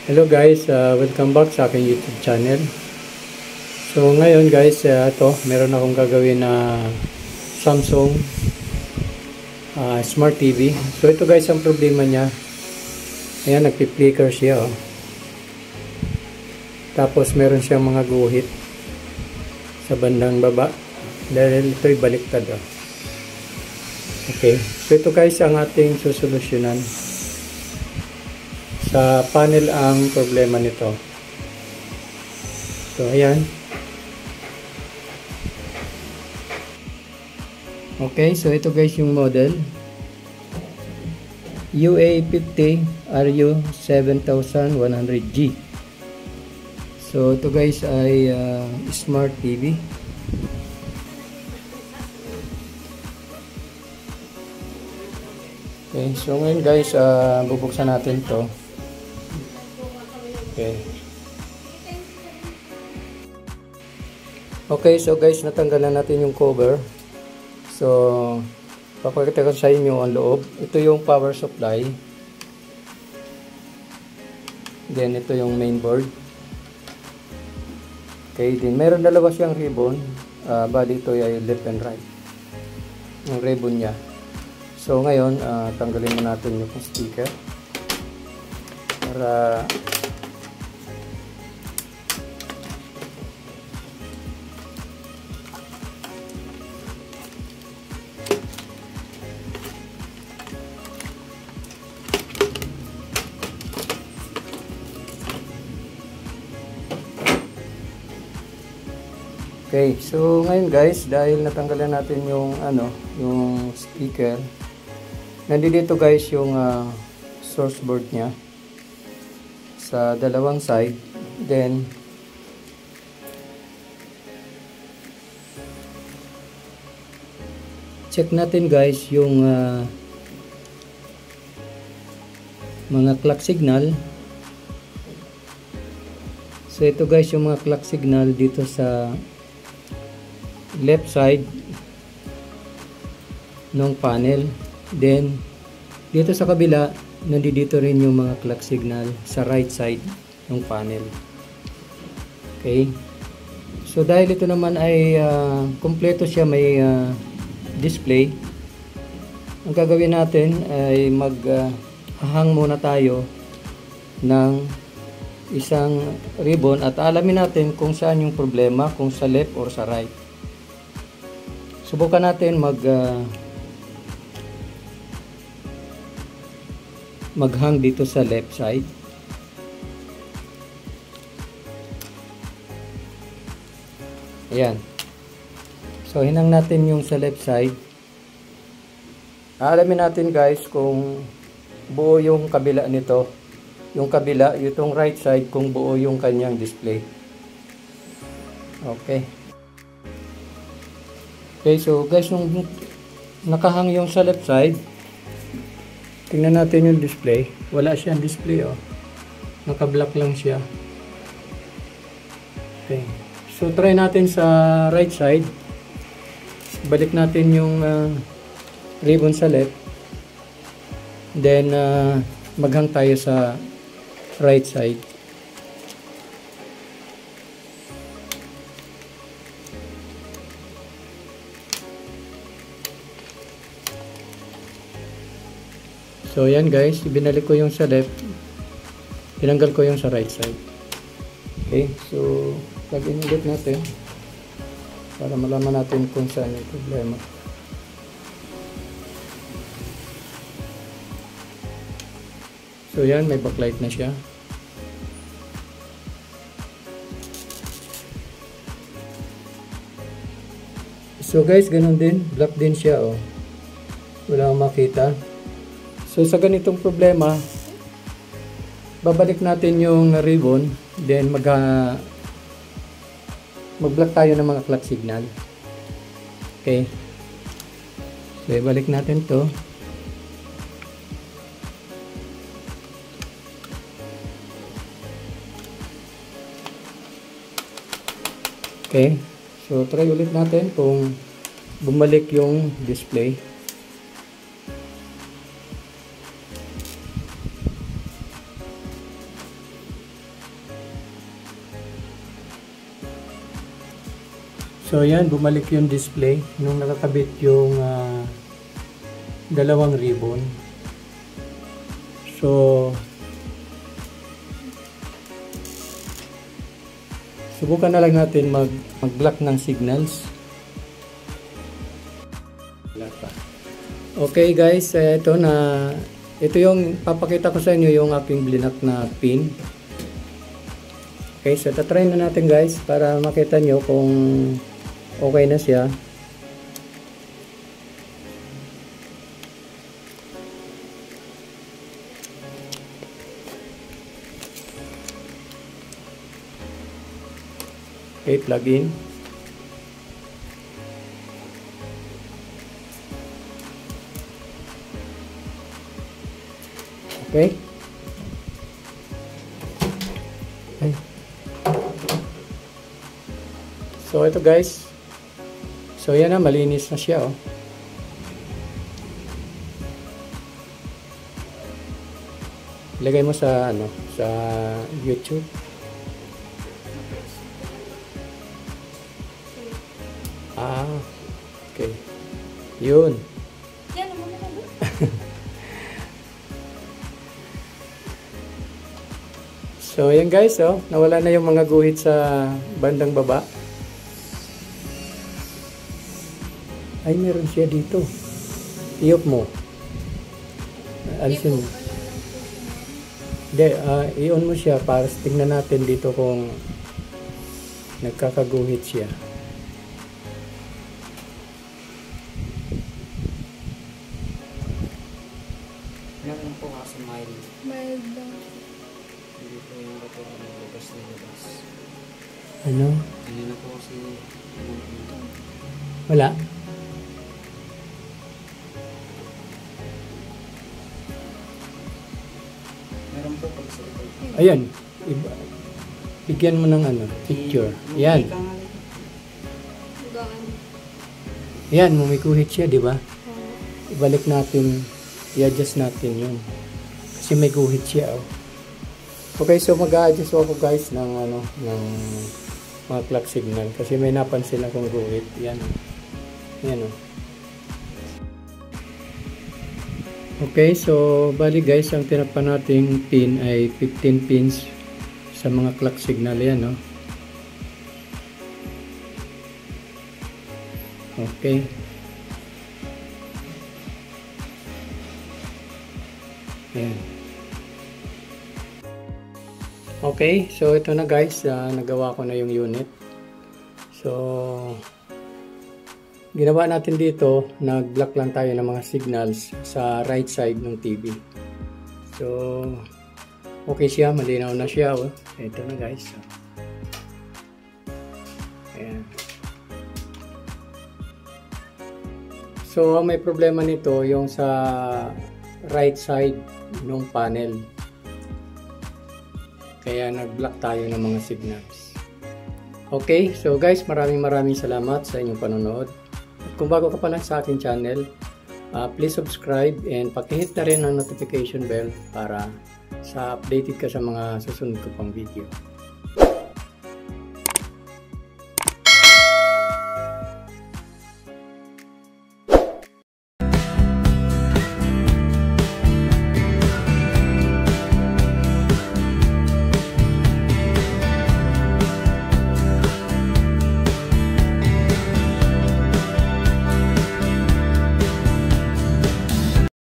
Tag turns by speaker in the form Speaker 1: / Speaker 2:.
Speaker 1: Hello guys, welcome back sa aking YouTube channel. So ngayon guys, ito meron akong gagawin na Samsung Smart TV. So ito guys, ang problema niya, ayan, nagpi-flicker siya oh. Tapos meron siyang mga guhit sa bandang baba dahil ito'y baliktad oh. Okay, so ito guys ang ating susolusyonan. Sa panel ang problema nito. So ayan. Okay, so ito guys yung model UA50 RU7100G. So ito guys ay Smart TV. Okay, so ngayon guys bubuksan natin to. Okay, so guys, natanggalan natin yung cover. So, papakita ko sa inyo ang loob. Ito yung power supply. Then, ito yung main board. Okay, din meron dalawa siyang ribbon. Bali ito ay left and right. Yung ribbon niya. So, ngayon, tanggalin mo natin yung sticker. Para okay, so ngayon guys, dahil natanggalan natin yung yung speaker, nandito guys yung source board niya sa dalawang side. Then check natin guys yung mga clock signal. So ito guys yung mga clock signal dito sa left side ng panel. Then dito sa kabila, nandito rin yung mga clock signal sa right side ng panel. Okay, so dahil ito naman ay kompleto siya, may display, ang gagawin natin ay maghahang muna tayo ng isang ribbon at alamin natin kung saan yung problema, kung sa left or sa right. Subukan natin maghang dito sa left side. Ayan. So hinang natin yung sa left side. Alamin natin guys kung buo yung kabila nito. Yung kabila, itong right side, kung buo yung kanyang display. Okay. Okay, so guys, yung nakahang yung sa left side, tingnan natin yung display. Wala siyang display oh. Naka-black lang siya. Okay. So try natin sa right side. Balik natin yung ribbon sa left. Then maghang tayo sa right side. So yan guys, ibinalik ko yung sa left, tinanggal ko yung sa right side. Okay, so plug-in ulit natin para malaman natin kung saan yung problema. So yan, may backlight na siya. So guys, ganun din, black din siya oh. Wala akong makita. So sa ganitong problema, babalik natin yung ribbon, then mag-block tayo ng mga clock signal. Okay. So, ibalik natin to. Okay. So, try ulit natin kung bumalik yung display. So, yan. Bumalik yung display nung nakakabit yung dalawang ribbon. So, subukan na lang natin mag-block ng signals. Wala pa. Okay guys, ito yung papakita ko sa inyo yung aking blinak na pin. Okay, so tatry na natin guys para makita nyo kung okay na siya. Okay, plug in. Okay. Okay. So ito guys. So yan na, malinis na siya oh. Ilagay mo sa sa YouTube. Okay. Yun.
Speaker 2: Yan, naman na ba?
Speaker 1: So, yan guys, oh. Nawala na yung mga guhit sa bandang baba. Ay, meron siya dito. I-off mo. Alisin mo. Hindi, i-on mo siya para tingnan natin dito kung nagkakaguhit siya.
Speaker 3: Meron po kasi mild.
Speaker 2: Mild lang.
Speaker 3: Hindi po yung rotor na labas na labas.
Speaker 1: Ano?
Speaker 3: Ano na po kasi
Speaker 1: Wala.
Speaker 3: meron po pag sa likod.
Speaker 1: Ayan. Bigyan mo ng picture. Yan.
Speaker 2: Gaan.
Speaker 1: Yan, may guhit siya, di ba? Ibalik natin, i-adjust natin yun. Kasi may guhit siya, oh. Okay, so mag-a-adjust ako guys ng ng mga clock signal kasi may napansin akong guhit. Yan. Yan, oh. Okay, so bali guys, ang tinapan nating pin ay 15 pins sa mga clock signal yan, oh. Okay. Yan. Okay, so ito na guys, nagawa ko na yung unit. So, ginawa natin dito, nag-block lang tayo ng mga signals sa right side ng TV. So, okay siya, malinaw na siya. Oh. Ito na guys. Ayan. So, may problema nito yung sa right side ng panel. Kaya nag-block tayo ng mga signals. Okay, so guys, maraming salamat sa inyong panonood. At kung bago ka pa lang sa aking channel, please subscribe and pakihit na rin ang notification bell para sa updated ka sa mga susunod ko pang video.